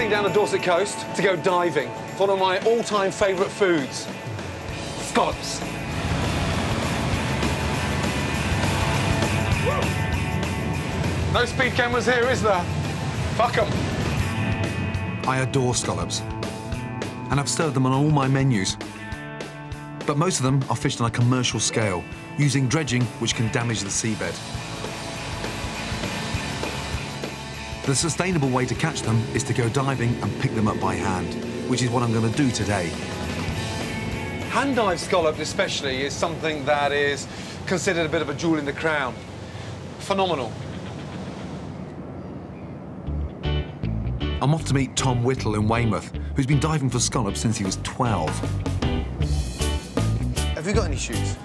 heading down the Dorset coast to go diving. It's one of my all-time favourite foods. Scallops. No speed cameras here, is there? Fuck 'em. I adore scallops, and I've served them on all my menus. But most of them are fished on a commercial scale, using dredging which can damage the seabed. The sustainable way to catch them is to go diving and pick them up by hand, which is what I'm going to do today. Hand dive scallop especially is something that is considered a bit of a jewel in the crown. Phenomenal. I'm off to meet Tom Whittle in Weymouth, who's been diving for scallops since he was 12. Have you got any shoes?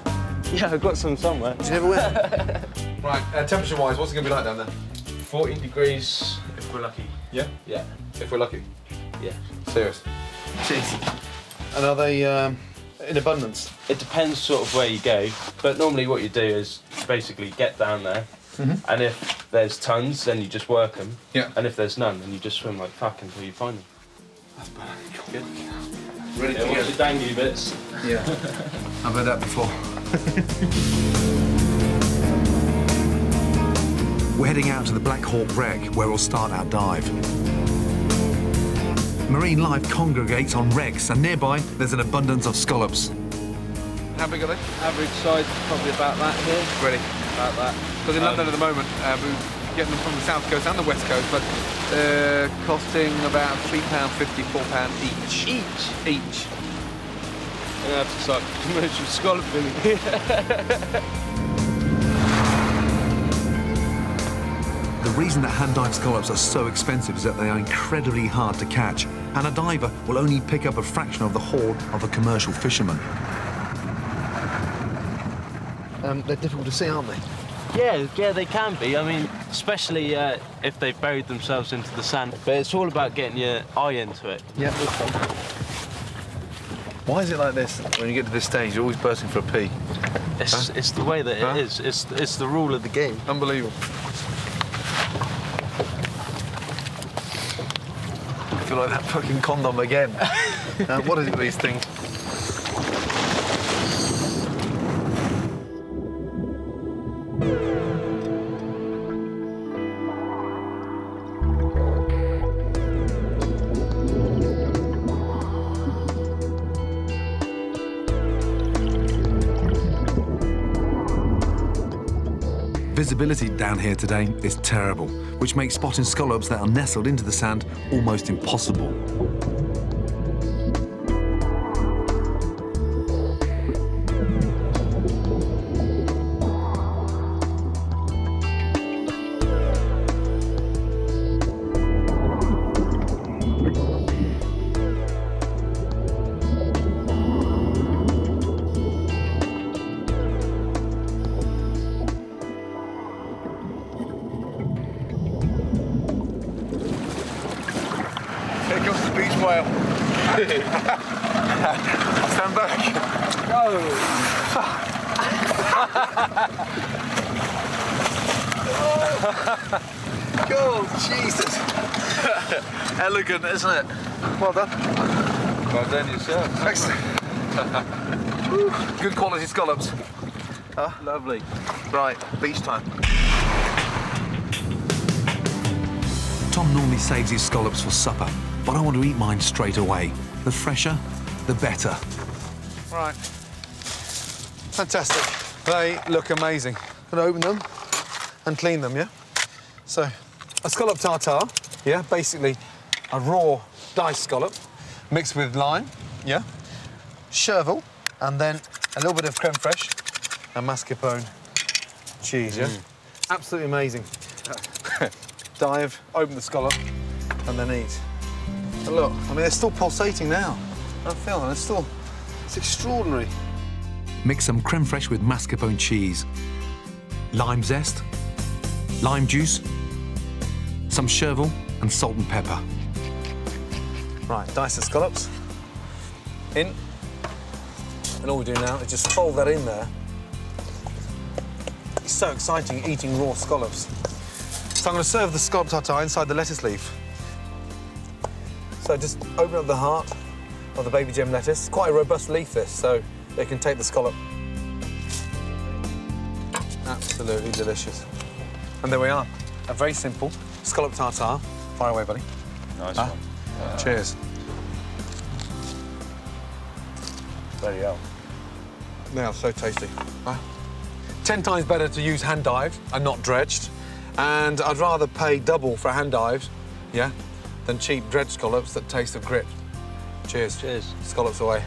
Yeah, I've got some somewhere. Did you ever wear them? Right, temperature-wise, what's it going to be like down there? 14 degrees if we're lucky. Yeah? Yeah. If we're lucky? Yeah. Serious? Cheers. And are they in abundance? It depends sort of where you go, but normally what you do is basically get down there, and if there's tons, then you just work them. Yeah. And if there's none, then you just swim like fuck until you find them. That's bad. Good. Ready to Yeah, go. watch the dangly bits. Yeah. I've heard that before. We're heading out to the Black Hawk Wreck, where we'll start our dive. Marine life congregates on wrecks, and nearby there's an abundance of scallops. How big are they? Average size probably about that here. Ready. About that. Because in London at the moment, we're getting them from the south coast and the west coast, but costing about £3.50, £4 each. Each. I'm gonna have to start commercial scalloping. The reason that hand dive scallops are so expensive is that they are incredibly hard to catch, and a diver will only pick up a fraction of the haul of a commercial fisherman. They're difficult to see, aren't they? Yeah, they can be. I mean, especially if they've buried themselves into the sand. But it's all about getting your eye into it. Yeah. Why is it like this? When you get to this stage, you're always bursting for a pee. It's the way that it is. It's the rule of the game. Unbelievable. I feel like that fucking condom again. What is it with these things? Visibility down here today is terrible, which makes spotting scallops that are nestled into the sand almost impossible. Here comes the beach whale. Stand back. Go! Oh, Jesus. Elegant, isn't it? Well done. Well done yourself. Excellent. Good quality scallops. Lovely. Right, beach time. Tom normally saves his scallops for supper, but I want to eat mine straight away. The fresher, the better. Right. Fantastic. They look amazing. Gonna open them and clean them, yeah? So, a scallop tartare, yeah? Basically, a raw diced scallop mixed with lime, yeah? Chervil, and then a little bit of creme fraiche and mascarpone cheese, yeah? Absolutely amazing. Dive, open the scallop, and then eat. But look, I mean, they're still pulsating now. I feel them, it's extraordinary. Mix some creme fraiche with mascarpone cheese, lime zest, lime juice, some chervil and salt and pepper. Right, dice the scallops in. And all we do now is just fold that in there. It's so exciting eating raw scallops. So I'm going to serve the scallop tartare inside the lettuce leaf. So just open up the heart of the baby gem lettuce. It's quite a robust leaf, this, so it can take the scallop. Absolutely delicious. And there we are. A very simple scallop tartare. Fire away, buddy. Nice one. Cheers. Very well. They are so tasty. 10 times better to use hand dived and not dredged. And I'd rather pay double for hand dived, yeah, than cheap dredged scallops that taste of grit. Cheers. Cheers. Scallops away.